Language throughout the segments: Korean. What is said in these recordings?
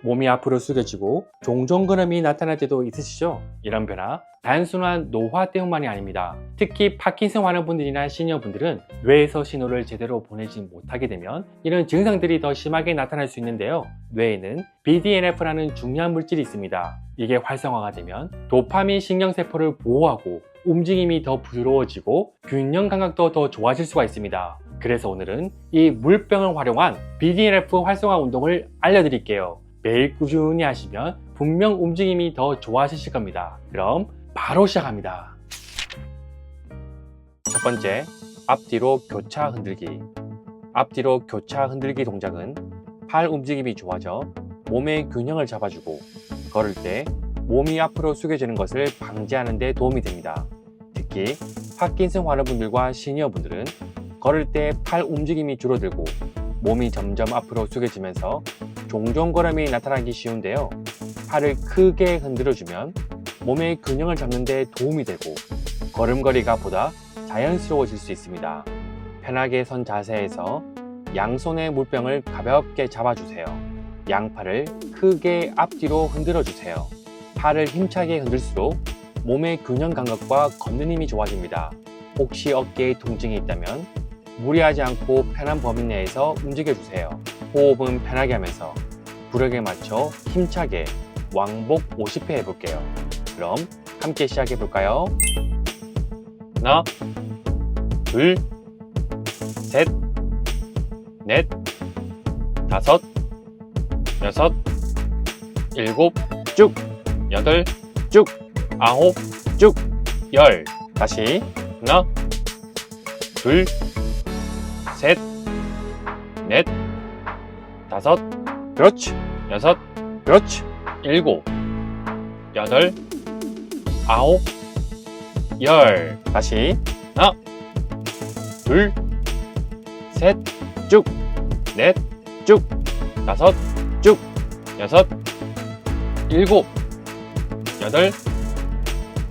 몸이 앞으로 숙여지고 종종근염이 나타날 때도 있으시죠? 이런 변화 단순한 노화 때문만이 아닙니다. 특히 파킨슨 환우분들이나 시니어분들은 뇌에서 신호를 제대로 보내지 못하게 되면 이런 증상들이 더 심하게 나타날 수 있는데요. 뇌에는 BDNF라는 중요한 물질이 있습니다. 이게 활성화가 되면 도파민 신경세포를 보호하고 움직임이 더 부드러워지고 균형 감각도 더 좋아질 수가 있습니다. 그래서 오늘은 이 물병을 활용한 BDNF 활성화 운동을 알려드릴게요. 매일 꾸준히 하시면 분명 움직임이 더 좋아지실 겁니다. 그럼 바로 시작합니다. 첫 번째, 앞뒤로 교차 흔들기. 앞뒤로 교차 흔들기 동작은 팔 움직임이 좋아져 몸의 균형을 잡아주고 걸을 때 몸이 앞으로 숙여지는 것을 방지하는 데 도움이 됩니다. 특히 파킨슨 환우분들과 시니어분들은 걸을 때 팔 움직임이 줄어들고 몸이 점점 앞으로 숙여지면서 종종걸음이 나타나기 쉬운데요. 팔을 크게 흔들어주면 몸의 균형을 잡는 데 도움이 되고 걸음걸이가 보다 자연스러워질 수 있습니다. 편하게 선 자세에서 양손의 물병을 가볍게 잡아주세요. 양팔을 크게 앞뒤로 흔들어주세요. 팔을 힘차게 흔들수록 몸의 균형 감각과 걷는 힘이 좋아집니다. 혹시 어깨에 통증이 있다면 무리하지 않고 편한 범위 내에서 움직여주세요. 호흡은 편하게 하면서 구력에 맞춰 힘차게 왕복 50회 해볼게요. 그럼 함께 시작해 볼까요? 하나, 둘, 셋, 넷, 다섯, 여섯, 일곱, 쭉, 여덟, 쭉, 아홉, 쭉, 열. 다시 하나, 둘, 셋, 넷, 다섯, 그렇지, 여섯, 그렇지, 일곱, 여덟, 아홉, 열. 다시 하나, 둘, 셋, 쭉, 넷, 쭉, 다섯, 쭉, 여섯, 일곱, 여덟,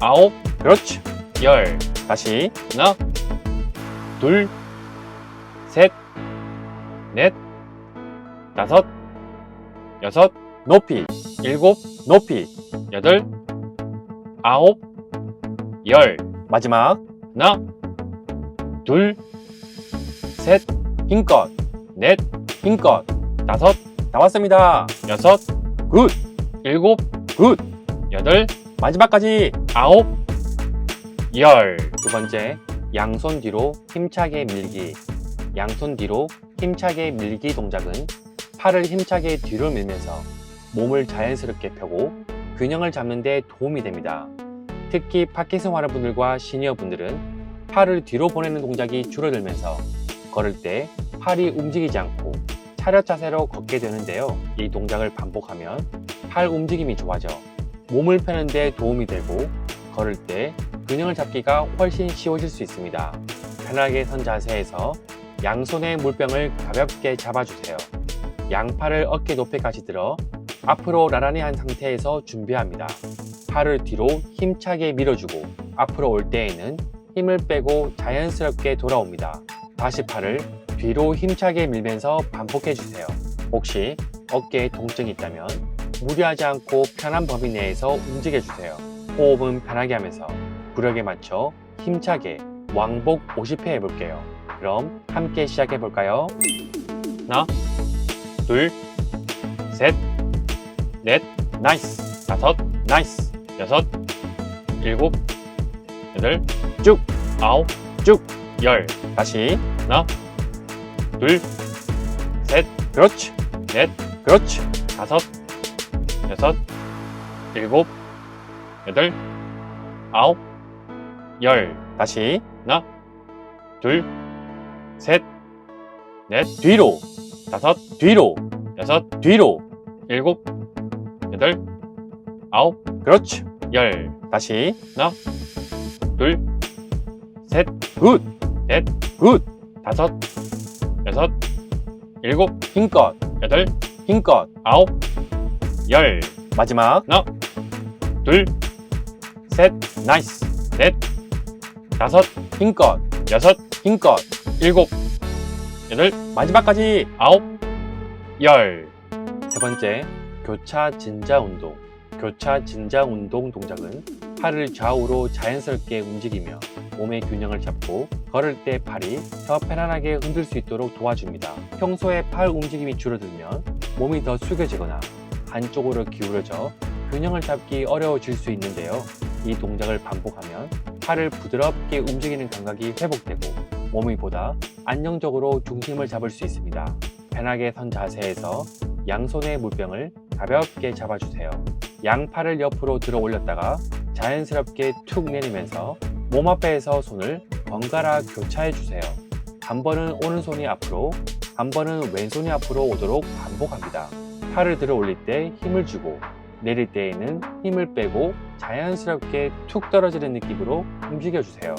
아홉, 그렇지, 열. 다시 하나, 둘, 셋, 넷, 다섯, 여섯, 높이, 일곱, 높이, 여덟, 아홉, 열. 마지막 하나, 둘, 셋, 힘껏, 넷, 힘껏, 다섯, 다 왔습니다. 여섯, 굿, 일곱, 굿, 여덟, 마지막까지 아홉, 열. 두 번째, 양손 뒤로 힘차게 밀기. 양손 뒤로 힘차게 밀기 동작은 팔을 힘차게 뒤로 밀면서 몸을 자연스럽게 펴고 균형을 잡는 데 도움이 됩니다. 특히 파킨슨 환우분들과 시니어분들은 팔을 뒤로 보내는 동작이 줄어들면서 걸을 때 팔이 움직이지 않고 차렷 자세로 걷게 되는데요. 이 동작을 반복하면 팔 움직임이 좋아져 몸을 펴는 데 도움이 되고 걸을 때 균형을 잡기가 훨씬 쉬워질 수 있습니다. 편하게 선 자세에서 양손의 물병을 가볍게 잡아주세요. 양팔을 어깨 높이까지 들어 앞으로 나란히 한 상태에서 준비합니다. 팔을 뒤로 힘차게 밀어주고 앞으로 올 때에는 힘을 빼고 자연스럽게 돌아옵니다. 다시 팔을 뒤로 힘차게 밀면서 반복해주세요. 혹시 어깨에 통증이 있다면 무리하지 않고 편한 범위 내에서 움직여주세요. 호흡은 편하게 하면서 구력에 맞춰 힘차게 왕복 50회 해볼게요. 그럼 함께 시작해 볼까요? 하나, 둘, 셋, 넷, 나이스, 다섯, 나이스, 여섯, 일곱, 여덟, 쭉, 아홉, 쭉, 열. 다시 하나, 둘, 셋, 그렇지, 넷, 그렇지, 다섯, 여섯, 일곱, 여덟, 아홉, 열. 다시 하나, 둘, 셋, 넷, 뒤로, 다섯, 뒤로, 여섯, 뒤로, 일곱, 여덟, 아홉, 그렇지, 열. 다시 하나, 둘, 셋, 굿, 넷, 굿, 다섯, 여섯, 일곱, 힘껏, 여덟, 힘껏, 아홉, 열. 마지막 하나, 둘, 셋, 나이스, 넷, 다섯, 힘껏, 여섯, 힘껏, 일곱, 여덟, 마지막까지 아홉, 열. 세 번째, 교차 진자 운동. 교차 진자 운동 동작은 팔을 좌우로 자연스럽게 움직이며 몸의 균형을 잡고 걸을 때 팔이 더 편안하게 흔들 수 있도록 도와줍니다. 평소에 팔 움직임이 줄어들면 몸이 더 숙여지거나 한쪽으로 기울어져 균형을 잡기 어려워질 수 있는데요. 이 동작을 반복하면 팔을 부드럽게 움직이는 감각이 회복되고 몸이 보다 안정적으로 중심을 잡을 수 있습니다. 편하게 선 자세에서 양손의 물병을 가볍게 잡아주세요. 양팔을 옆으로 들어 올렸다가 자연스럽게 툭 내리면서 몸 앞에서 손을 번갈아 교차해 주세요. 한 번은 오른손이 앞으로, 한 번은 왼손이 앞으로 오도록 반복합니다. 팔을 들어 올릴 때 힘을 주고 내릴 때에는 힘을 빼고 자연스럽게 툭 떨어지는 느낌으로 움직여 주세요.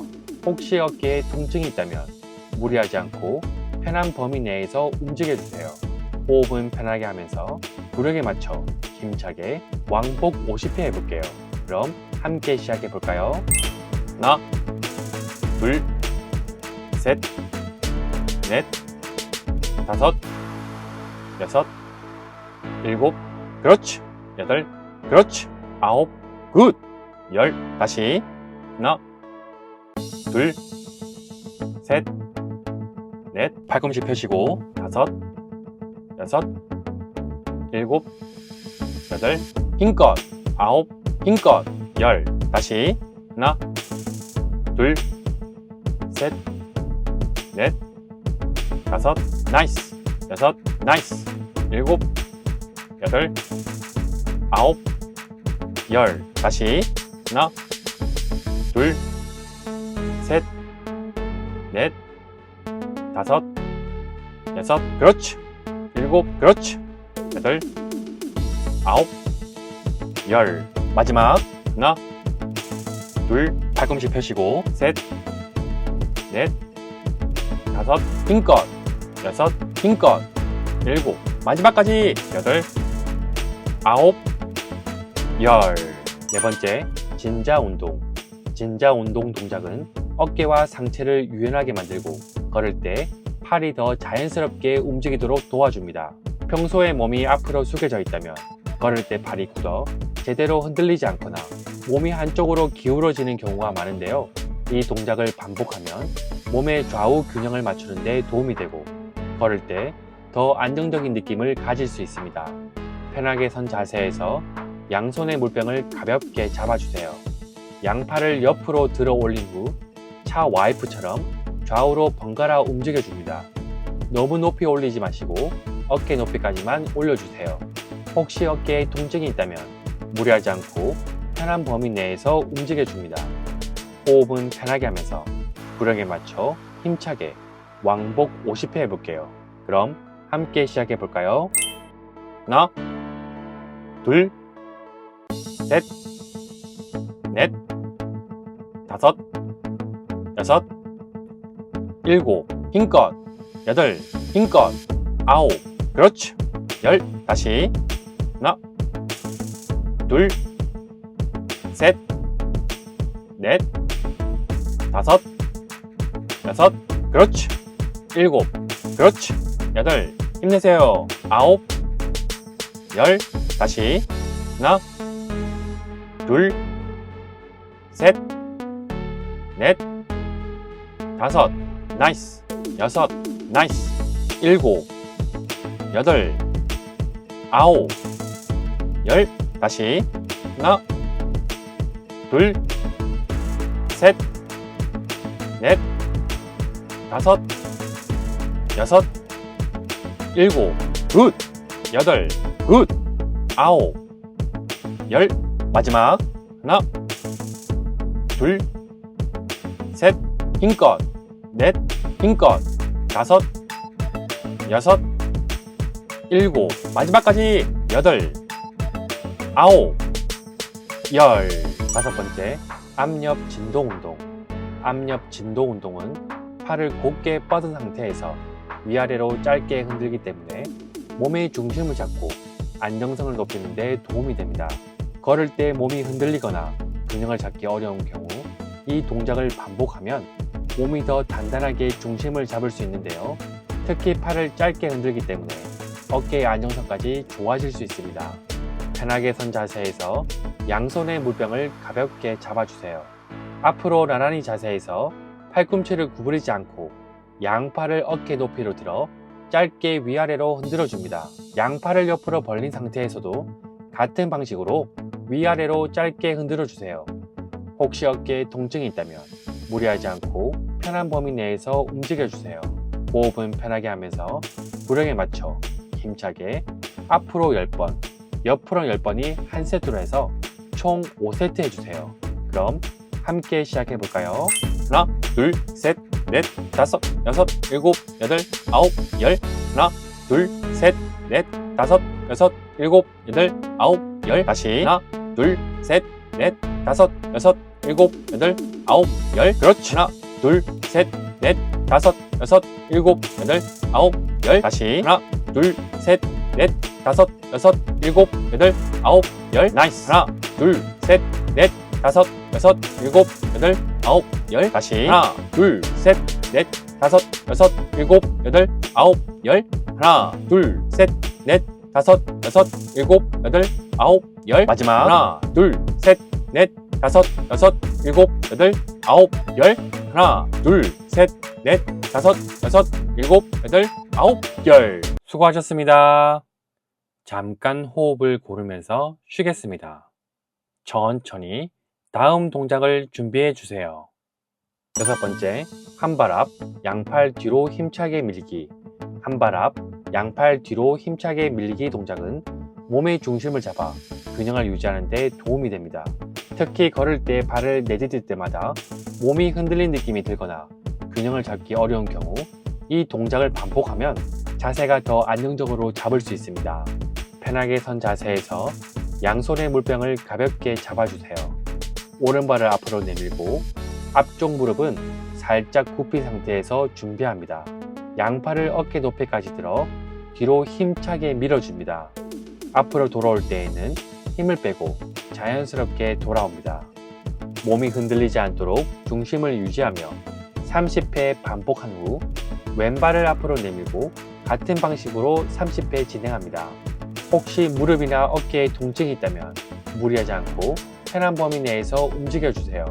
혹시 어깨에 통증이 있다면 무리하지 않고 편한 범위 내에서 움직여 주세요. 호흡은 편하게 하면서 구력에 맞춰 힘차게 왕복 50회 해볼게요. 그럼 함께 시작해 볼까요? 하나, 둘, 셋, 넷, 다섯, 여섯, 일곱, 그렇지. 여덟, 그렇지. 아홉, 굿. 열, 다시. 하나, 둘, 셋, 넷, 팔꿈치 펴시고. 다섯, 여섯, 일곱, 여덟, 힘껏. 아홉, 힘껏. 열, 다시. 하나, 둘, 셋, 넷, 다섯, 나이스. 여섯, 나이스. 일곱, 여덟, 아홉, 열, 다시. 하나, 둘, 셋, 넷, 다섯, 여섯, 그렇지. 일곱, 그렇지. 여덟, 아홉, 열. 마지막. 하나, 둘, 팔꿈치 펴시고. 셋, 넷, 다섯, 힘껏. 여섯, 힘껏. 일곱, 마지막까지. 여덟, 아홉, 열. 네 번째, 진자 운동. 진자 운동 동작은 어깨와 상체를 유연하게 만들고 걸을 때 팔이 더 자연스럽게 움직이도록 도와줍니다. 평소에 몸이 앞으로 숙여져 있다면 걸을 때 팔이 굳어 제대로 흔들리지 않거나 몸이 한쪽으로 기울어지는 경우가 많은데요. 이 동작을 반복하면 몸의 좌우 균형을 맞추는 데 도움이 되고 걸을 때 더 안정적인 느낌을 가질 수 있습니다. 편하게 선 자세에서 양손의 물병을 가볍게 잡아주세요. 양팔을 옆으로 들어 올린 후 차 와이프처럼 좌우로 번갈아 움직여줍니다. 너무 높이 올리지 마시고 어깨 높이까지만 올려주세요. 혹시 어깨에 통증이 있다면 무리하지 않고 편한 범위 내에서 움직여줍니다. 호흡은 편하게 하면서 구력에 맞춰 힘차게 왕복 50회 해볼게요. 그럼 함께 시작해 볼까요? 하나, 둘, 셋, 넷, 다섯, 여섯, 일곱, 힘껏. 여덟, 힘껏. 아홉, 그렇지. 열, 다시. 하나, 둘, 셋, 넷, 다섯, 여섯, 그렇지. 일곱, 그렇지. 여덟, 힘내세요. 아홉, 열, 다시. 하나, 둘, 셋, 넷, 다섯, 나이스. 여섯, 나이스. 일곱, 여덟, 아홉, 열, 다시. 하나, 둘, 셋, 넷, 다섯, 여섯, 일곱, 굿. 여덟, 굿. 아홉, 열. 마지막. 하나, 둘, 셋, 힘껏. 넷, 힘껏. 다섯, 여섯, 일곱. 마지막까지. 여덟, 아홉, 열. 다섯 번째, 앞옆 진동 운동. 앞옆 진동 운동은 팔을 곧게 뻗은 상태에서 위아래로 짧게 흔들기 때문에 몸의 중심을 잡고 안정성을 높이는 데 도움이 됩니다. 걸을 때 몸이 흔들리거나 균형을 잡기 어려운 경우 이 동작을 반복하면 몸이 더 단단하게 중심을 잡을 수 있는데요. 특히 팔을 짧게 흔들기 때문에 어깨의 안정성까지 좋아질 수 있습니다. 편하게 선 자세에서 양손의 물병을 가볍게 잡아주세요. 앞으로 나란히 자세에서 팔꿈치를 구부리지 않고 양팔을 어깨 높이로 들어 짧게 위아래로 흔들어 줍니다. 양팔을 옆으로 벌린 상태에서도 같은 방식으로 위아래로 짧게 흔들어 주세요. 혹시 어깨에 통증이 있다면 무리하지 않고 편한 범위 내에서 움직여 주세요. 호흡은 편하게 하면서 구령에 맞춰 힘차게 앞으로 10번, 옆으로 10번이 한 세트로 해서 총 5세트 해주세요. 그럼 함께 시작해 볼까요? 하나, 둘, 셋, 넷, 다섯, 여섯, 일곱, 여덟, 아홉, 열. 하나, 둘, 셋, 넷, 다섯, 여섯, 일곱, 여덟, 아홉, 열. 다시 하나, 둘, 셋, 넷, 다섯, 여섯, 일곱, 여덟, 아홉, 열. 그렇지. 하나, 둘, 셋, 넷, 다섯, 여섯, 일곱, 여덟, 아홉, 열. 다시 하나, 둘, 셋, 넷, 다섯, 여섯, 일곱, 여덟, 아홉, 열. 나이스. 하나, 둘, 셋, 넷, 다섯, 여섯, 일곱, 여덟, 아홉, 열. 다시 하나, 둘, 셋, 넷, 다섯, 여섯, 일곱, 여덟, 아홉, 열. 하나, 둘, 셋, 넷, 다섯, 여섯, 일곱, 여덟, 아홉, 열. 마지막 하나, 둘, 셋, 넷, 다섯, 여섯, 일곱, 여덟, 아홉, 열. 하나, 둘, 셋, 넷, 다섯, 여섯, 일곱, 여덟, 아홉, 열. 수고하셨습니다. 잠깐 호흡을 고르면서 쉬겠습니다. 천천히 다음 동작을 준비해 주세요. 6번째, 한 발 앞, 양팔 뒤로 힘차게 밀기. 한 발 앞, 양팔 뒤로 힘차게 밀기 동작은 몸의 중심을 잡아 균형을 유지하는 데 도움이 됩니다. 특히 걸을 때 발을 내디딜 때마다 몸이 흔들린 느낌이 들거나 균형을 잡기 어려운 경우 이 동작을 반복하면 자세가 더 안정적으로 잡을 수 있습니다. 편하게 선 자세에서 양손의 물병을 가볍게 잡아주세요. 오른발을 앞으로 내밀고 앞쪽 무릎은 살짝 굽힌 상태에서 준비합니다. 양팔을 어깨 높이까지 들어 뒤로 힘차게 밀어줍니다. 앞으로 돌아올 때에는 힘을 빼고 자연스럽게 돌아옵니다. 몸이 흔들리지 않도록 중심을 유지하며 30회 반복한 후 왼발을 앞으로 내밀고 같은 방식으로 30회 진행합니다. 혹시 무릎이나 어깨에 통증이 있다면 무리하지 않고 편한 범위 내에서 움직여주세요.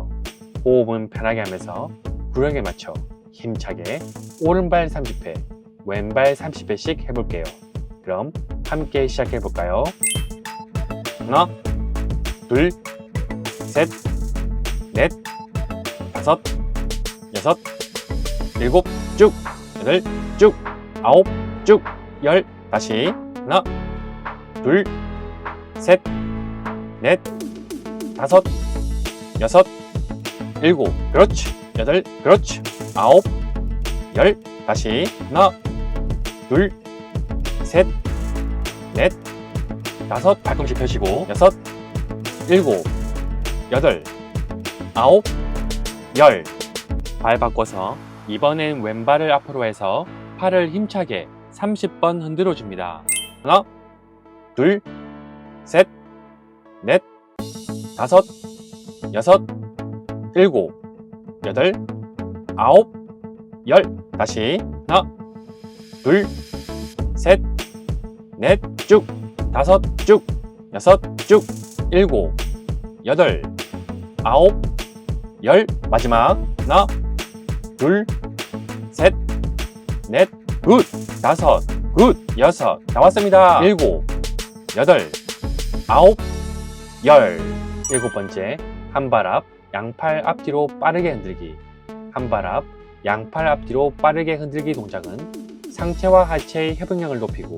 호흡은 편하게 하면서 구령에 맞춰 힘차게 오른발 30회, 왼발 30회씩 해볼게요. 그럼 함께 시작해 볼까요? 하나, 둘, 셋, 넷, 다섯, 여섯, 일곱, 쭉, 여덟, 쭉, 아홉, 쭉, 열. 다시 하나, 둘, 셋, 넷, 다섯, 여섯, 일곱, 그렇지. 여덟, 그렇지. 아홉, 열. 다시 하나, 둘, 셋, 넷, 다섯, 팔꿈치 펴시고 여섯, 일곱, 여덟, 아홉, 열. 발 바꿔서 이번엔 왼발을 앞으로 해서 팔을 힘차게 30번 흔들어 줍니다. 하나, 둘, 셋, 넷, 다섯, 여섯, 일곱, 여덟, 아홉, 열. 다시 하나, 둘, 셋, 넷, 쭉, 다섯, 쭉, 여섯, 쭉, 일곱, 여덟, 아홉, 열. 마지막 하나, 둘, 셋, 넷, 굿, 다섯, 굿, 여섯. 다 왔습니다. 일곱, 여덟, 아홉, 열. 7번째, 한 발 앞, 양팔 앞뒤로 빠르게 흔들기. 한 발 앞, 양팔 앞뒤로 빠르게 흔들기 동작은 상체와 하체의 협응력을 높이고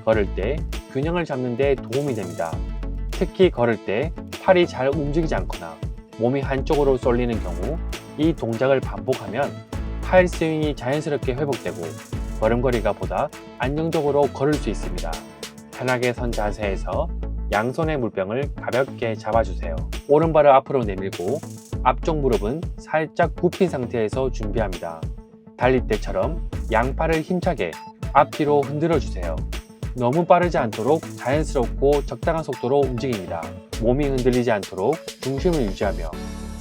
걸을 때 균형을 잡는 데 도움이 됩니다. 특히 걸을 때 팔이 잘 움직이지 않거나 몸이 한쪽으로 쏠리는 경우 이 동작을 반복하면 팔 스윙이 자연스럽게 회복되고 걸음걸이가 보다 안정적으로 걸을 수 있습니다. 편하게 선 자세에서 양손의 물병을 가볍게 잡아주세요. 오른발을 앞으로 내밀고 앞쪽 무릎은 살짝 굽힌 상태에서 준비합니다. 달릴 때처럼 양팔을 힘차게 앞뒤로 흔들어 주세요. 너무 빠르지 않도록 자연스럽고 적당한 속도로 움직입니다. 몸이 흔들리지 않도록 중심을 유지하며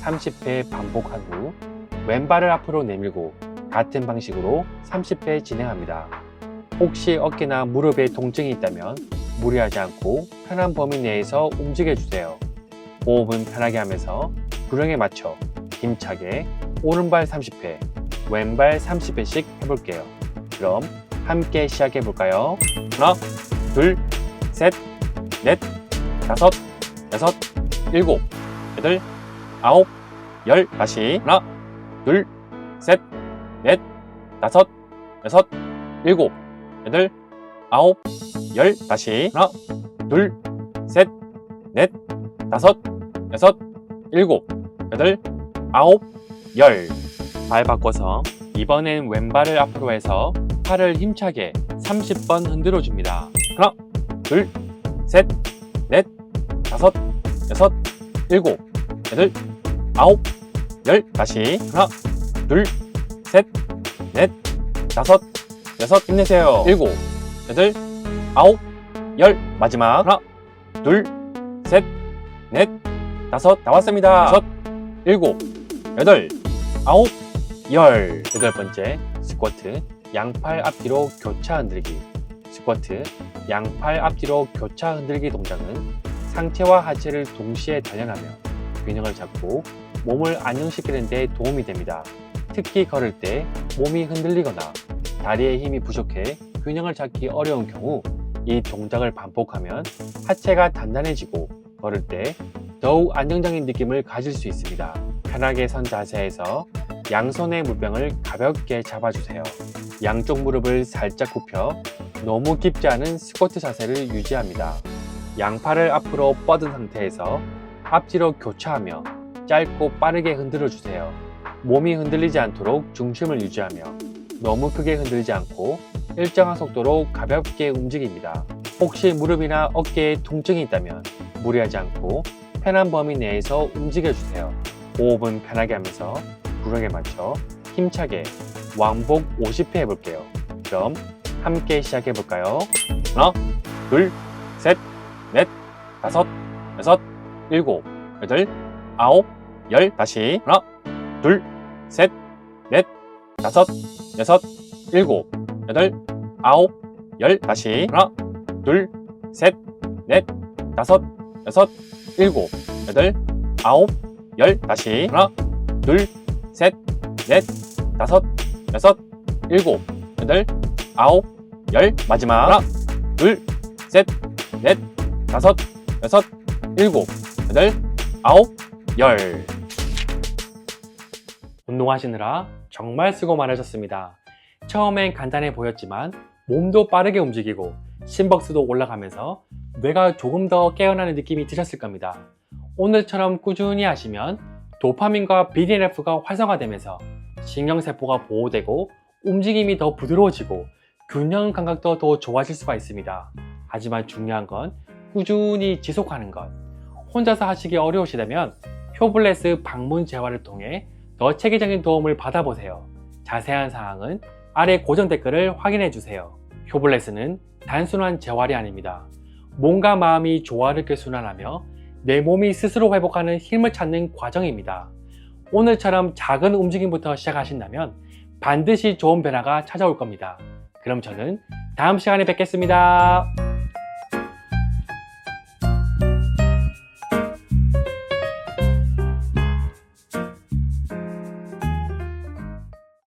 30회 반복한 후 왼발을 앞으로 내밀고 같은 방식으로 30회 진행합니다. 혹시 어깨나 무릎에 통증이 있다면 무리하지 않고 편한 범위 내에서 움직여주세요. 호흡은 편하게 하면서 균형에 맞춰 힘차게 오른발 30회, 왼발 30회씩 해볼게요. 그럼 함께 시작해볼까요? 하나, 둘, 셋, 넷, 다섯, 여섯, 일곱, 여덟, 아홉, 열. 다시 하나, 둘, 셋, 넷, 다섯, 여섯, 일곱, 여덟, 아홉, 열. 다시 하나, 둘, 셋, 넷, 다섯, 여섯, 일곱, 여덟, 아홉, 열. 발 바꿔서 이번엔 왼발을 앞으로 해서 팔을 힘차게 30번 흔들어 줍니다. 하나, 둘, 셋, 넷, 다섯, 여섯, 일곱, 여덟, 아홉, 열. 다시 하나, 둘, 셋, 넷, 다섯, 여섯. 힘내세요. 일곱, 여덟, 아홉, 열. 마지막 하나, 둘, 셋, 넷, 다섯. 다 왔습니다. 다섯, 일곱, 여덟, 아홉, 열. 여덟 번째, 스쿼트 양팔 앞뒤로 교차 흔들기. 스쿼트 양팔 앞뒤로 교차 흔들기 동작은 상체와 하체를 동시에 단련하며 균형을 잡고 몸을 안정시키는 데 도움이 됩니다. 특히 걸을 때 몸이 흔들리거나 다리에 힘이 부족해 균형을 잡기 어려운 경우 이 동작을 반복하면 하체가 단단해지고 걸을 때 더욱 안정적인 느낌을 가질 수 있습니다. 편하게 선 자세에서 양손의 물병을 가볍게 잡아주세요. 양쪽 무릎을 살짝 굽혀 너무 깊지 않은 스쿼트 자세를 유지합니다. 양팔을 앞으로 뻗은 상태에서 앞뒤로 교차하며 짧고 빠르게 흔들어 주세요. 몸이 흔들리지 않도록 중심을 유지하며 너무 크게 흔들지 않고 일정한 속도로 가볍게 움직입니다. 혹시 무릎이나 어깨에 통증이 있다면 무리하지 않고 편한 범위 내에서 움직여 주세요. 호흡은 편하게 하면서 균형에 맞춰 힘차게 왕복 50회 해볼게요. 그럼 함께 시작해볼까요? 하나, 둘, 셋, 넷, 다섯, 여섯, 일곱, 여덟, 아홉, 열. 다시 하나, 둘, 셋, 넷, 다섯, 여섯, 일곱, 여덟, 아홉, 열. 다시 하나, 둘, 셋, 넷, 다섯, 여섯, 일곱, 여덟, 아홉, 열. 다시 하나, 둘, 셋, 넷, 다섯, 여섯, 일곱, 여덟, 아홉, 열. 마지막 하나, 둘, 셋, 넷, 다섯, 여섯, 일곱, 여덟, 아홉, 열. 운동하시느라 정말 수고 많으셨습니다. 처음엔 간단해 보였지만 몸도 빠르게 움직이고 심박수도 올라가면서 뇌가 조금 더 깨어나는 느낌이 드셨을 겁니다. 오늘처럼 꾸준히 하시면 도파민과 BDNF가 활성화되면서 신경세포가 보호되고 움직임이 더 부드러워지고 균형 감각도 더 좋아질 수가 있습니다. 하지만 중요한 건 꾸준히 지속하는 것. 혼자서 하시기 어려우시다면 효블레스 방문 재활을 통해 더 체계적인 도움을 받아보세요. 자세한 사항은 아래 고정 댓글을 확인해 주세요. 효블레스는 단순한 재활이 아닙니다. 몸과 마음이 조화롭게 순환하며 내 몸이 스스로 회복하는 힘을 찾는 과정입니다. 오늘처럼 작은 움직임부터 시작하신다면 반드시 좋은 변화가 찾아올 겁니다. 그럼 저는 다음 시간에 뵙겠습니다.